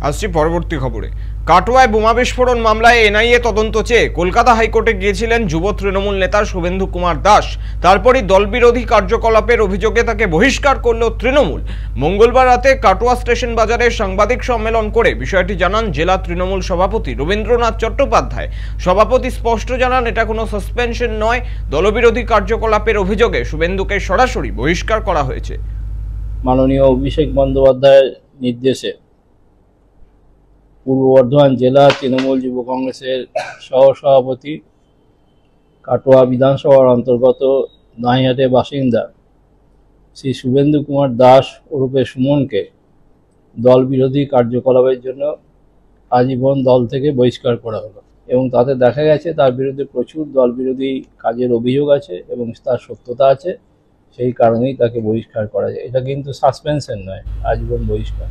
আসছি পরবর্তী খবরে। কাটোয়ায় বোমা বিস্ফোরণ মামলায় এনআইএ তদন্ত চেয়ে কলকাতা হাইকোর্টে গিয়েছিলেন যুব তৃণমূল নেতা শুভেন্দু কুমার দাস। তারপরই দলবিরোধী কার্যকলাপের অভিযোগে তাকে বহিষ্কার করল তৃণমূল। মঙ্গলবার রাতে কাটোয়া স্টেশন বাজারে সাংবাদিক সম্মেলন করে বিষয়টি জানান জেলা তৃণমূল সভাপতি রবীন্দ্রনাথ চট্টোপাধ্যায়। সভাপতি স্পষ্ট জানান, এটা কোনো সাসপেনশন নয়, দলবিরোধী কার্যকলাপের অভিযোগে শুভেন্দুকে সরাসরি বহিষ্কার করা হয়েছে। মাননীয় অভিষেক বন্দ্যোপাধ্যায়ের নির্দেশে পূর্ব বর্ধমান জেলা তৃণমূল যুব কংগ্রেসের সহসভাপতি, কাটোয়া বিধানসভার অন্তর্গত দাঁইহাটের বাসিন্দা শ্রী শুভেন্দু কুমার দাস ওরফে সুমনকে দল বিরোধী কার্যকলাপের জন্য আজীবন দল থেকে বহিষ্কার করা হলো এবং তাতে দেখা গেছে তার বিরুদ্ধে প্রচুর দল বিরোধী কাজের অভিযোগ আছে এবং তার সত্যতা আছে। সেই কারণেই তাকে বহিষ্কার করা যায়। এটা কিন্তু সাসপেনশন নয়, আজীবন বহিষ্কার।